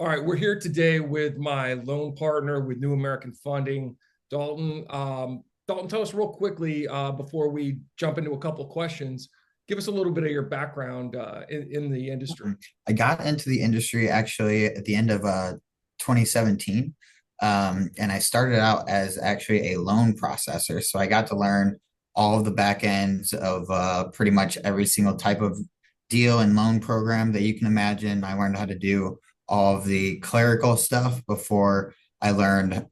All right, we're here today with my loan partner with New American Funding, Dalton. Dalton, tell us real quickly before we jump into a couple of questions. Give us a little bit of your background in the industry. I got into the industry actually at the end of 2017. And I started out as actually a loan processor. So I got to learn all of the back ends of pretty much every single type of deal and loan program that you can imagine. I learned how to do all of the clerical stuff before I learned,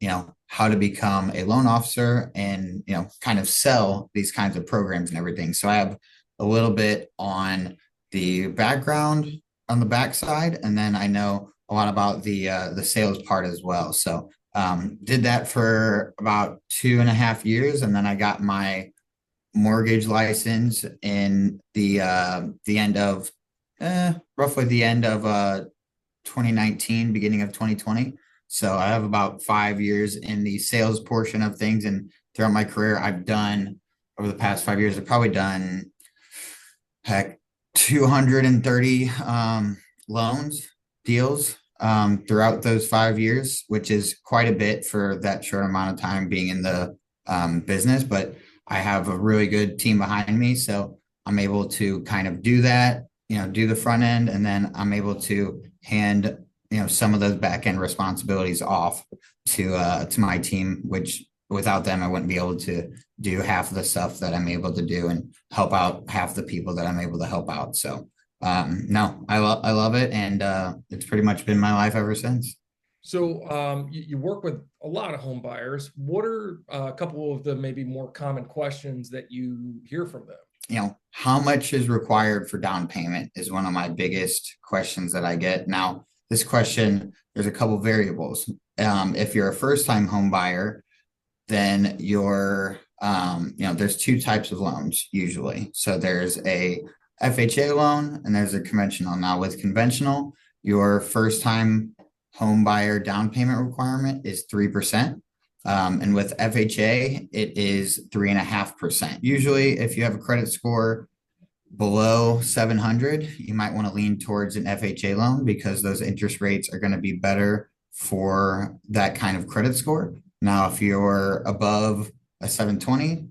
how to become a loan officer and, kind of sell these kinds of programs and everything. So I have a little bit on the background on the backside, and then I know a lot about the sales part as well. So did that for about 2.5 years, and then I got my mortgage license in the end of roughly the end of 2019, beginning of 2020. So I have about 5 years in the sales portion of things, and throughout my career, I've done over the past 5 years, I've probably done heck 230 loans deals throughout those 5 years, which is quite a bit for that short amount of time being in the business. But I have a really good team behind me, so I'm able to kind of do that, do the front end, and then I'm able to hand some of those back end responsibilities off to my team, which without them, I wouldn't be able to do half of the stuff that I'm able to do and help out half the people that I'm able to help out. So, no, I love it. And it's pretty much been my life ever since. So you work with a lot of home buyers. What are a couple of the maybe more common questions that you hear from them? How much is required for down payment is one of my biggest questions that I get. Now, this question, there's a couple variables. If you're a first time home buyer, then there's two types of loans usually. So there's a FHA loan and there's a conventional. Now with conventional, your first time home buyer down payment requirement is 3%. And with FHA, it is 3.5%. Usually, if you have a credit score below 700, you might want to lean towards an FHA loan because those interest rates are going to be better for that kind of credit score. Now, if you're above a 720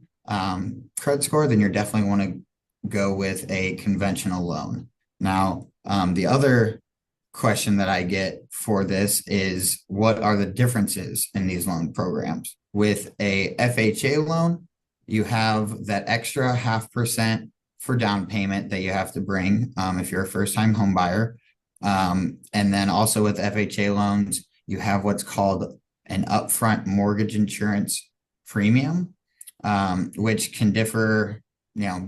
credit score, then you're definitely want to go with a conventional loan. Now, the other question that I get for this is what are the differences in these loan programs? With a FHA loan, you have that extra 0.5% for down payment that you have to bring if you're a first-time home buyer. And then also with FHA loans, you have what's called an upfront mortgage insurance premium, which can differ,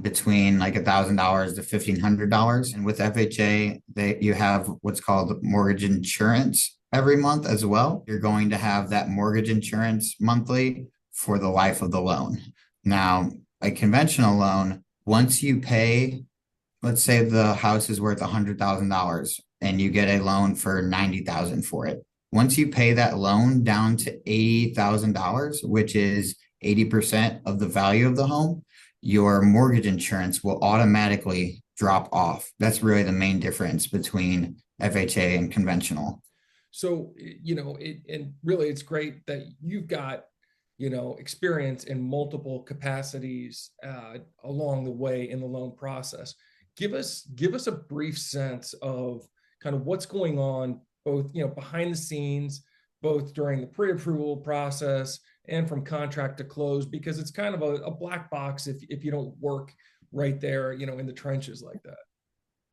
between like $1,000 to $1,500. And with FHA, you have what's called mortgage insurance every month as well. You're going to have that mortgage insurance monthly for the life of the loan. Now, a conventional loan, once you pay, let's say the house is worth $100,000 and you get a loan for $90,000 for it. Once you pay that loan down to $80,000, which is 80% of the value of the home, your mortgage insurance will automatically drop off. That's really the main difference between FHA and conventional. So, and really it's great that you've got, experience in multiple capacities along the way in the loan process. Give us a brief sense of kind of what's going on both, behind the scenes, both during the pre-approval process and from contract to close, because it's kind of a black box if you don't work right there, in the trenches like that.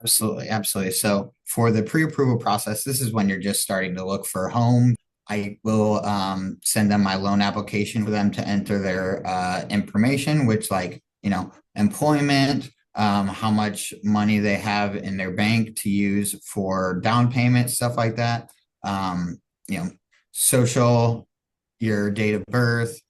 Absolutely, absolutely. So for the pre-approval process, this is when you're just starting to look for a home. I will send them my loan application for them to enter their information, which employment, how much money they have in their bank to use for down payment, stuff like that. Social, your date of birth.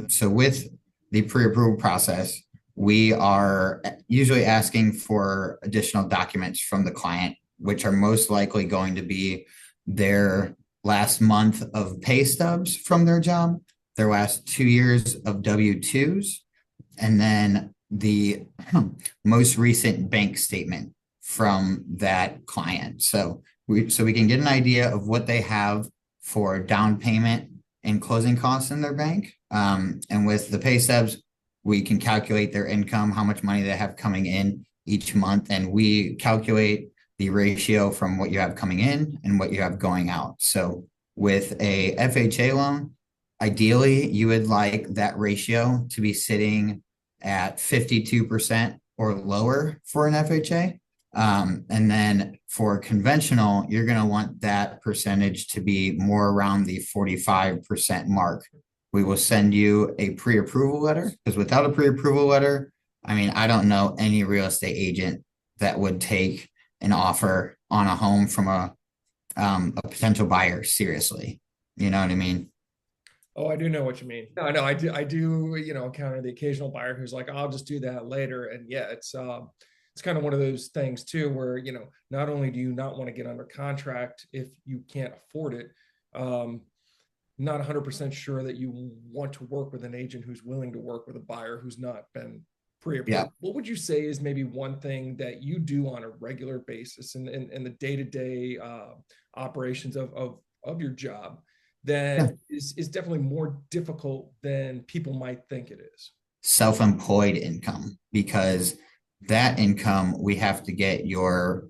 So with the pre-approval process, we are usually asking for additional documents from the client, which are most likely going to be their last month of pay stubs from their job, their last 2 years of W-2s, and then the most recent bank statement from that client. So so we can get an idea of what they have for down payment and closing costs in their bank. And with the pay stubs, we can calculate their income, how much money they have coming in each month, and we calculate the ratio from what you have coming in and what you have going out. So with a FHA loan, ideally you would like that ratio to be sitting at 52% or lower for an FHA. And then for conventional, you're going to want that percentage to be more around the 45% mark. We will send you a pre-approval letter, because without a pre-approval letter, I mean, I don't know any real estate agent that would take an offer on a home from a potential buyer seriously. You know what I mean? Oh, I do know what you mean. No, I know I do, encounter the occasional buyer who's like, I'll just do that later. And yeah, it's kind of one of those things too, where, not only do you not want to get under contract if you can't afford it, not 100% sure that you want to work with an agent who's willing to work with a buyer who's not been pre-approved. Yeah. What would you say is maybe one thing that you do on a regular basis in the day-to-day operations of your job that Yeah. is definitely more difficult than people might think it is? Self-employed income, because that income, we have to get your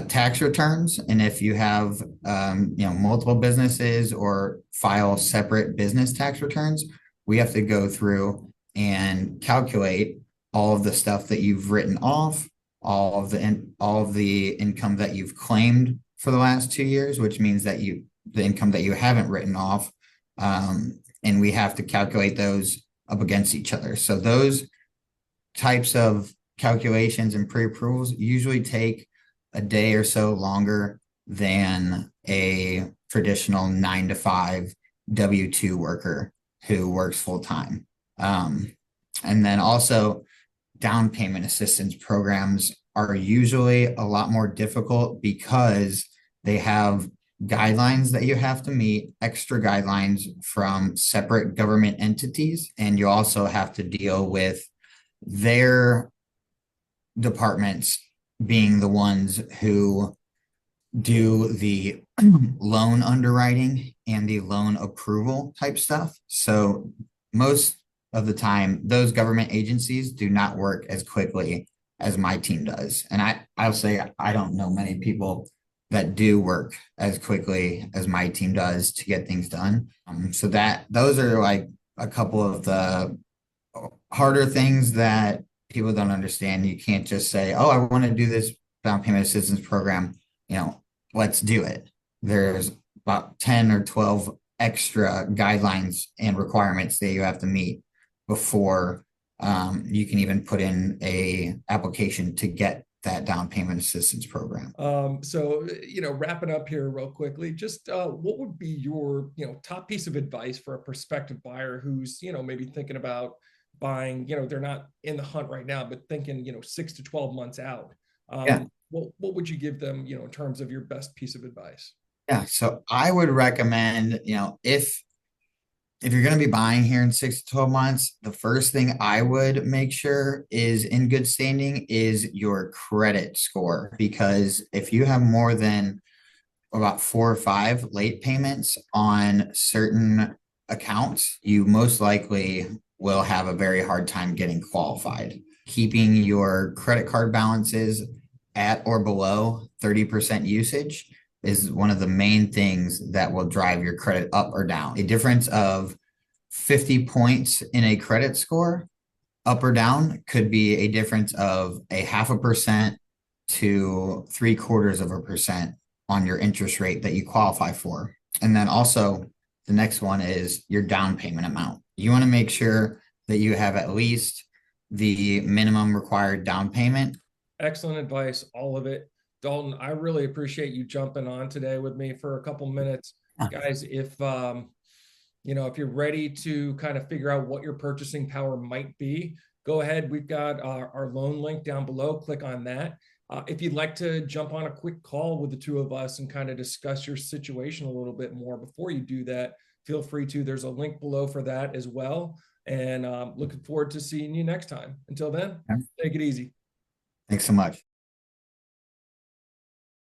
tax returns. And if you have, multiple businesses or file separate business tax returns, we have to go through and calculate all of the stuff that you've written off, all of the income that you've claimed for the last 2 years, which means that the income that you haven't written off. And we have to calculate those up against each other. So those types of calculations and pre-approvals usually take a day or so longer than a traditional 9 to 5 W-2 worker who works full time. And then also down payment assistance programs are usually a lot more difficult because they have guidelines that you have to meet, extra guidelines from separate government entities, and you also have to deal with their departments being the ones who do the loan underwriting and the loan approval type stuff. So most of the time, those government agencies do not work as quickly as my team does. And I'll say I don't know many people that do work as quickly as my team does to get things done. So those are like a couple of the harder things that people don't understand. You can't just say, oh, I want to do this down payment assistance program, let's do it. There's about 10 or 12 extra guidelines and requirements that you have to meet before you can even put in a application to get that down payment assistance program. So, wrapping up here real quickly, just what would be your, top piece of advice for a prospective buyer who's, maybe thinking about buying, they're not in the hunt right now, but thinking, 6 to 12 months out. Yeah. What would you give them, in terms of your best piece of advice? Yeah. So I would recommend, if you're going to be buying here in 6 to 12 months, the first thing I would make sure is in good standing is your credit score. Because if you have more than about 4 or 5 late payments on certain accounts, you most likely will have a very hard time getting qualified. Keeping your credit card balances at or below 30% usage is one of the main things that will drive your credit up or down. A difference of 50 points in a credit score, up or down, could be a difference of a 0.5% to 0.75% on your interest rate that you qualify for. And then also the next one is your down payment amount. You want to make sure that you have at least the minimum required down payment. Excellent advice, all of it. Dalton, I really appreciate you jumping on today with me for a couple minutes. Guys, if if you're ready to kind of figure out what your purchasing power might be, go ahead. We've got our loan link down below. Click on that. If you'd like to jump on a quick call with the two of us and kind of discuss your situation a little bit more before you do that, feel free to. There's a link below for that as well. And looking forward to seeing you next time. Until then, take it easy. Thanks so much.